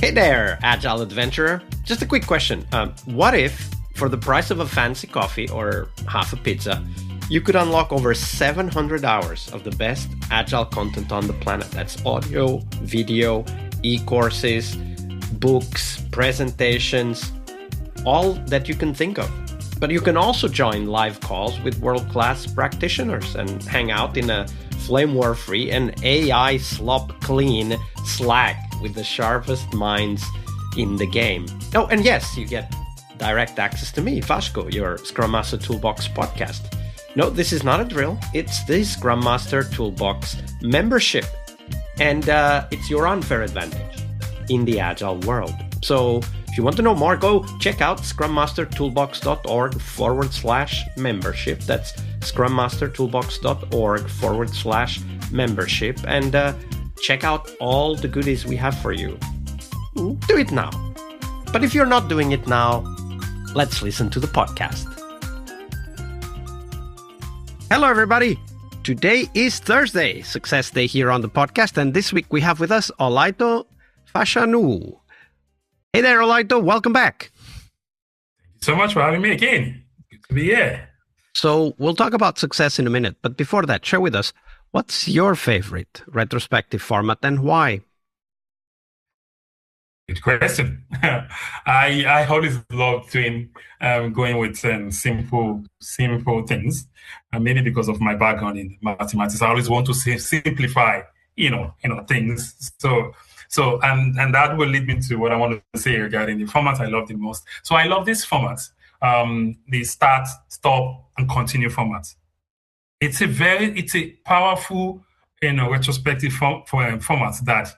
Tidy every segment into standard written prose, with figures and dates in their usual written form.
Hey there, Agile Adventurer. Just a quick question. What if, for the price of a fancy coffee or half a pizza, you could unlock over 700 hours of the best Agile content on the planet? That's audio, video, e-courses, books, presentations, all that you can think of. But you can also join live calls with world-class practitioners and hang out in a flame war-free and AI slop-clean Slack with the sharpest minds in the game. Oh, and yes, you get direct access to me, Vasco, your Scrum Master Toolbox podcast. No, this is not a drill. It's the Scrum Master Toolbox membership. And it's your unfair advantage in the Agile world. So if you want to know more, go check out scrummastertoolbox.org/membership. That's scrummastertoolbox.org/membership. And check out all the goodies we have for you. Do it now. But if you're not doing it now, let's listen to the podcast. Hello, everybody. Today is Thursday, Success Day here on the podcast. And this week we have with us Olaitan Fashanu. Hey there, Olaitan. Welcome back. Thank you so much for having me again. Good to be here. So we'll talk about success in a minute. But before that, share with us, what's your favorite retrospective format and why? Good question. I always love going with simple things, maybe because of my background in mathematics. I always want to simplify, things. So that will lead me to what I want to say regarding the format I love the most. So I love this format, the start, stop, and continue format. It's a powerful, retrospective format that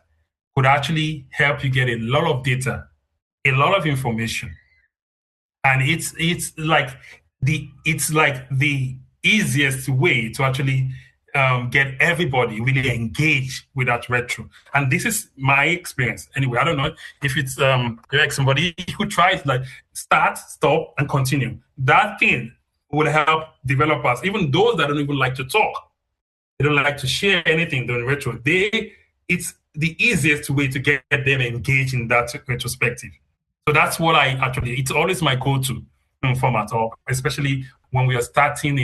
could actually help you get a lot of data, a lot of information, and it's like the easiest way to actually get everybody really engaged with that retro. And this is my experience. Anyway, I don't know if it's somebody who tries like start, stop, and continue. That thing will help developers, even those that don't even like to talk. They don't like to share anything during retro. It's the easiest way to get them engaged in that retrospective. So that's what it's always my go-to format, or especially when we are starting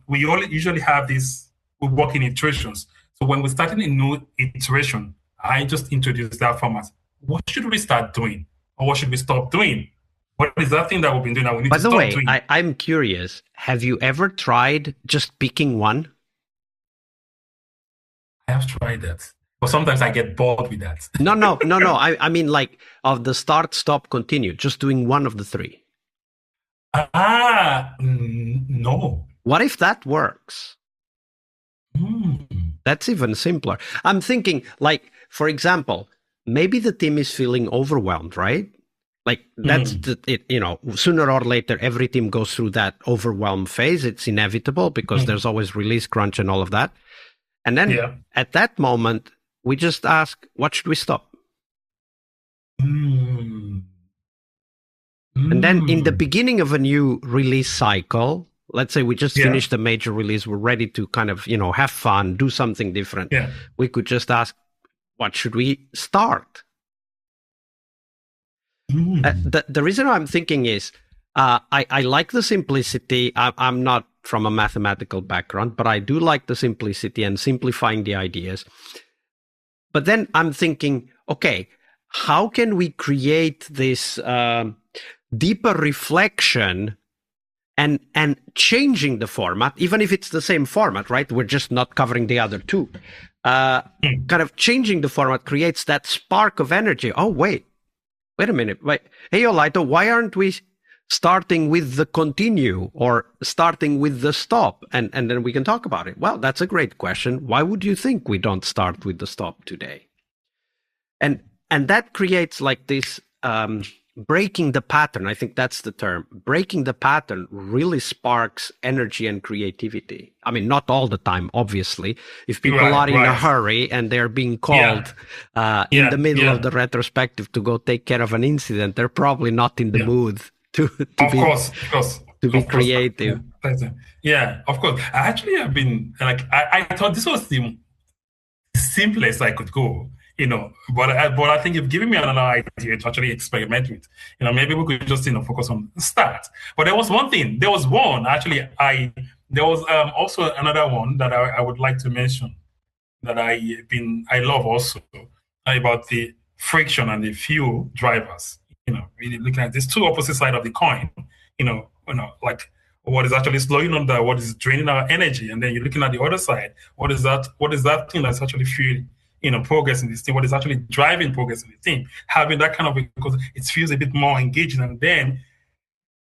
we usually have this, we work in iterations. So when we're starting a new iteration, I just introduce that format. What should we start doing? Or what should we stop doing? What is that thing that we've been doing that we need to stop doing? By the way, I'm curious, have you ever tried just picking one? I have tried that. But sometimes I get bored with that. No. I mean, like, of the start, stop, continue, just doing one of the three. No. What if that works? That's even simpler. I'm thinking, like, for example, maybe the team is feeling overwhelmed, right? Like, that's sooner or later, every team goes through that overwhelm phase. It's inevitable because there's always release crunch and all of that. And then at that moment, we just ask, what should we stop? And then in the beginning of a new release cycle, let's say we just finished a major release, we're ready to kind of, have fun, do something different. Yeah. We could just ask, what should we start? The reason I'm thinking is, I like the simplicity. I'm not from a mathematical background, but I do like the simplicity and simplifying the ideas. But then I'm thinking, okay, how can we create this deeper reflection and changing the format, even if it's the same format, right? We're just not covering the other two. Kind of changing the format creates that spark of energy. Oh, wait a minute. Hey, Olaitan, why aren't we starting with the continue or starting with the stop? And then we can talk about it. Well, that's a great question. Why would you think we don't start with the stop today? And that creates like this breaking the pattern. I think that's the term. Breaking the pattern really sparks energy and creativity. I mean, not all the time, obviously. If people are in a hurry and they're being called in the middle of the retrospective to go take care of an incident, they're probably not in the mood to be creative. Yeah, of course. I actually have been like, I thought this was the simplest I could go. But I think you've given me another idea to actually experiment with. Maybe we could just focus on start. But there was one thing. There was one actually. There was also another one that I would like to mention that I love also about the friction and the fuel drivers. Really looking at these two opposite sides of the coin. Like what is actually slowing on that, what is draining our energy, and then you're looking at the other side. What is that thing that's actually fueling progress in this team? What is actually driving progress in the team? Having that kind of, because it feels a bit more engaging, and then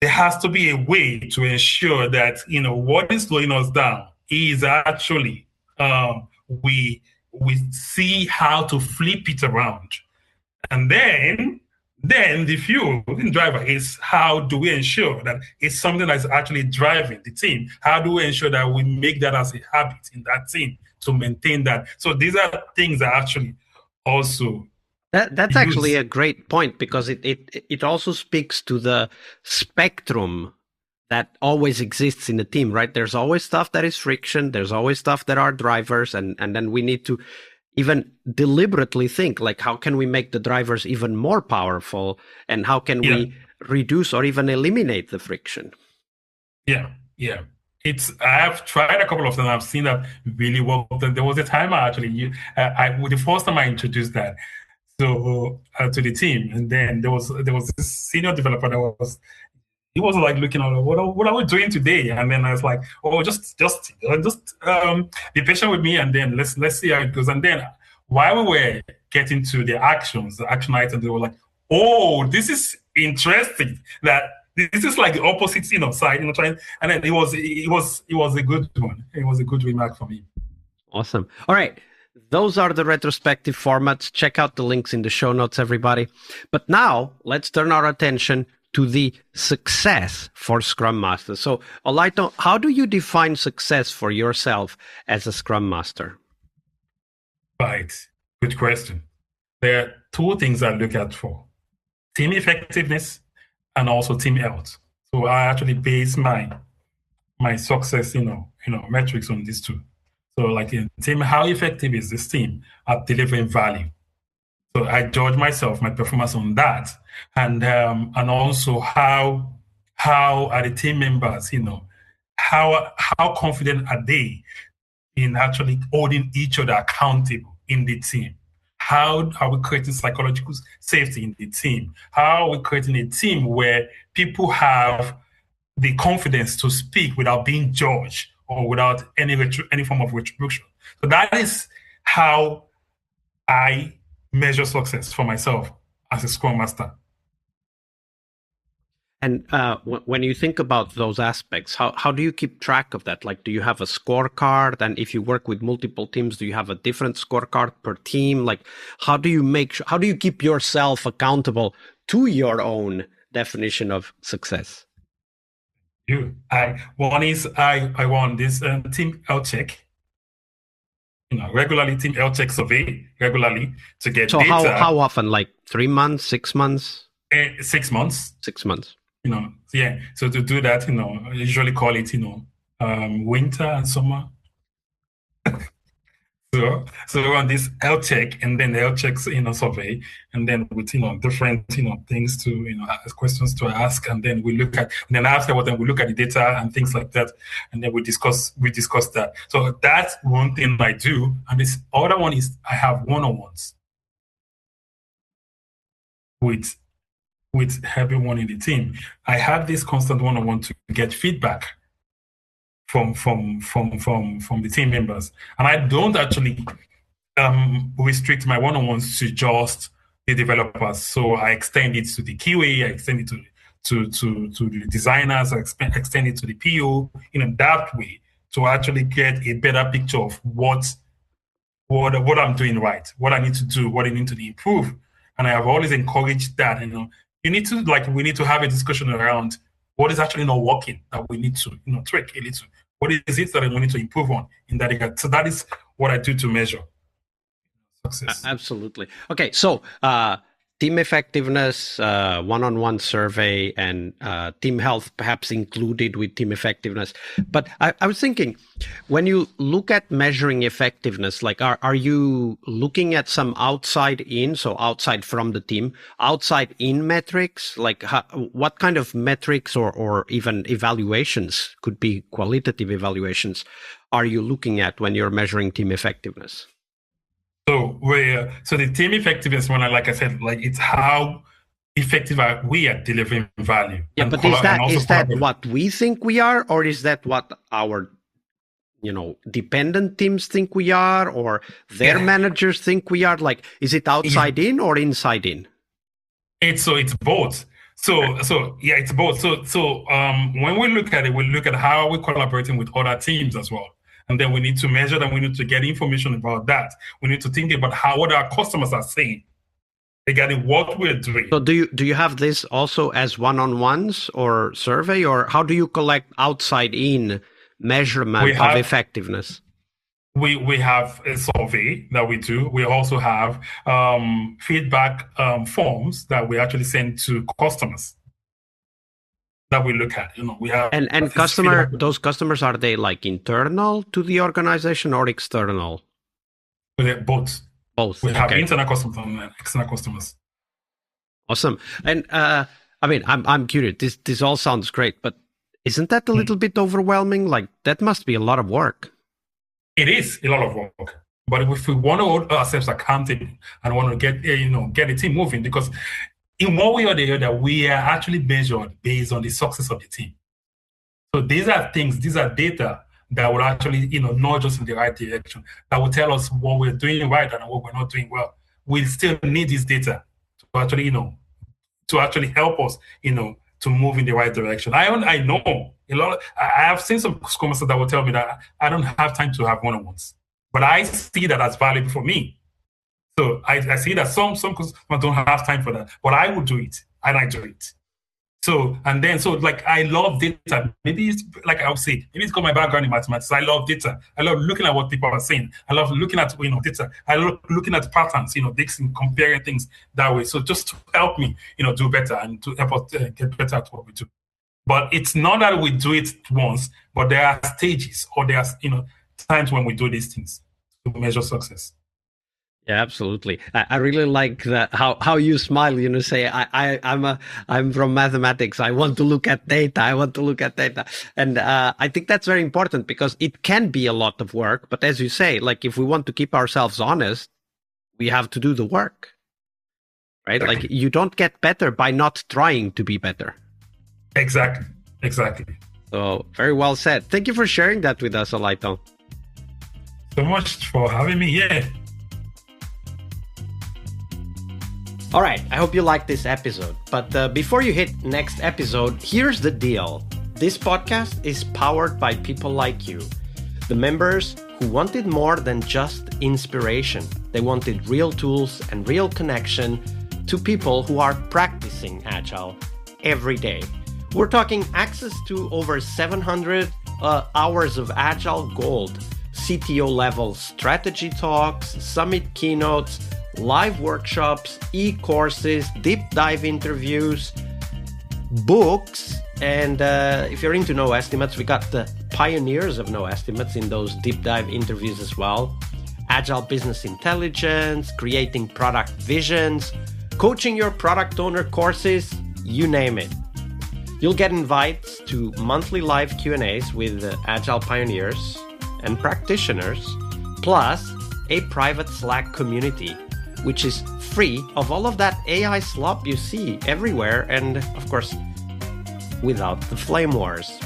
there has to be a way to ensure that what is slowing us down is actually we see how to flip it around, and then the fuel driver is how do we ensure that it's something that's actually driving the team? How do we ensure that we make that as a habit in that team to maintain that? So these are things that actually also that's actually a great point, because it also speaks to the spectrum that always exists in the team, right? There's always stuff that is friction. There's always stuff that are drivers. And then we need to even deliberately think, like, how can we make the drivers even more powerful? And how can we reduce or even eliminate the friction? Yeah. I've tried a couple of them. I've seen that really well. There was a time the first time I introduced that to the team, and then there was this senior developer that he was like looking at what are we doing today, and then I was like, oh, just be patient with me, and then let's see how it goes. And then while we were getting to the action items, they were like, oh, this is interesting. That this is like the opposite side, trying. And then it was a good one. It was a good remark for me. Awesome. All right. Those are the retrospective formats. Check out the links in the show notes, everybody. But now let's turn our attention to the success for Scrum Master. So, Olaitan, how do you define success for yourself as a Scrum Master? Right. Good question. There are two things I look at for: team effectiveness and also team health. So I actually base my success, metrics on these two. So like in team, how effective is this team at delivering value? So I judge myself, my performance on that, and also how are the team members, how confident are they in actually holding each other accountable in the team? How are we creating psychological safety in the team? How are we creating a team where people have the confidence to speak without being judged or without any form of retribution? So that is how I measure success for myself as a Scrum Master. And when you think about those aspects, how do you keep track of that? Like, do you have a scorecard? And if you work with multiple teams, do you have a different scorecard per team? Like, how do you keep yourself accountable to your own definition of success? I won this team health check. Regularly team health check survey regularly to get data. So how often? Like 3 months, 6 months? 6 months. 6 months. So to do that, I usually call it, winter and summer. So on this health check, and then the health checks, survey, and then with different things to questions to ask, and then we look at, and then afterwards, then we look at the data and things like that, and then we discuss that. So that's one thing I do, and this other one is I have one-on-ones with everyone in the team. I have this constant one-on-one to get feedback from the team members, and I don't actually restrict my one-on-ones to just the developers. So I extend it to the QA, I extend it to the designers, I extend it to the PO in that way to actually get a better picture of what I'm doing right, what I need to do, what I need to improve. And I have always encouraged that. We need to have a discussion around what is actually not working that we need to tweak a little. What is it that we need to improve on in that regard? So that is what I do to measure success. Absolutely. Okay, so team effectiveness, one-on-one survey, and team health perhaps included with team effectiveness. But I was thinking, when you look at measuring effectiveness, like are you looking at some outside in, so outside from the team, outside in metrics? Like what kind of metrics or even evaluations, could be qualitative evaluations, are you looking at when you're measuring team effectiveness? So the team effectiveness one, like I said, like it's how effective are we at delivering value. Yeah, but is that what we think we are, or is that what our dependent teams think we are, or their managers think we are? Like, is it outside in or inside in? It's both. It's both. So when we look at it, we look at how are we collaborating with other teams as well. And then we need to measure that. We need to get information about that. We need to think about what our customers are saying regarding what we're doing. So do you have this also as one-on-ones or survey, or how do you collect outside in measurement of effectiveness? We have a survey that we do. We also have feedback forms that we actually send to customers that we look at. We have those customers, are they like internal to the organization or external? Both. We have internal customers and external customers. Awesome. And I'm curious. This all sounds great, but isn't that a little bit overwhelming? Like, that must be a lot of work. It is a lot of work. But if we want to hold ourselves accountable and want to get the team moving, because in one way or the other, we are actually measured based on the success of the team. So these are data that will actually, nudge us in the right direction, that will tell us what we're doing right and what we're not doing well. We still need this data to actually help us, to move in the right direction. I know a lot. I have seen some Scrum Masters that will tell me that I don't have time to have one-on-ones, but I see that as valuable for me. So I see that some customers don't have time for that, but I will do it, and I do it. So I love data. Maybe it's like I would say, maybe it's got my background in mathematics. I love data. I love looking at what people are saying. I love looking at data. I love looking at patterns, comparing things that way. So just to help me, do better and to help us get better at what we do. But it's not that we do it once, but there are stages or there are times when we do these things to measure success. Yeah, absolutely. I really like that how you smile. Say I'm from mathematics. I want to look at data. And I think that's very important because it can be a lot of work. But as you say, like if we want to keep ourselves honest, we have to do the work, right? Exactly. Like you don't get better by not trying to be better. Exactly. So very well said. Thank you for sharing that with us, Olaitan. So much for having me. Yeah. All right, I hope you liked this episode. But before you hit next episode, here's the deal. This podcast is powered by people like you, the members who wanted more than just inspiration. They wanted real tools and real connection to people who are practicing Agile every day. We're talking access to over 700 hours of Agile Gold, CTO level strategy talks, summit keynotes, live workshops, e-courses, deep dive interviews, books, and if you're into no estimates, we got the pioneers of no estimates in those deep dive interviews as well. Agile business intelligence, creating product visions, coaching your product owner courses, you name it. You'll get invites to monthly live Q&As with Agile pioneers and practitioners, plus a private Slack community, which is free of all of that AI slop you see everywhere, and of course, without the flame wars.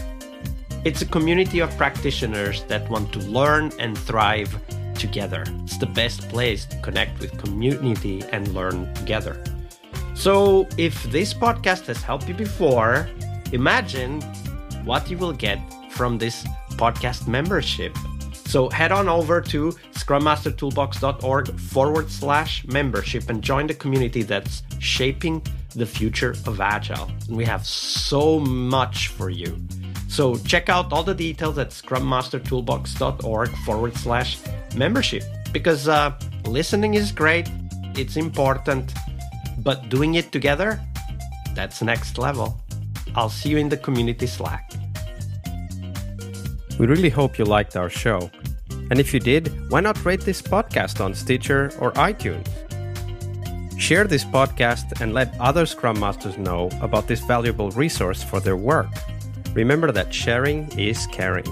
It's a community of practitioners that want to learn and thrive together. It's the best place to connect with community and learn together. So if this podcast has helped you before, imagine what you will get from this podcast membership. So head on over to scrummastertoolbox.org/membership and join the community that's shaping the future of Agile. And we have so much for you. So check out all the details at scrummastertoolbox.org/membership because listening is great. It's important, But doing it together, that's next level. I'll see you in the community Slack. We really hope you liked our show. And if you did, why not rate this podcast on Stitcher or iTunes? Share this podcast and let other Scrum Masters know about this valuable resource for their work. Remember that sharing is caring.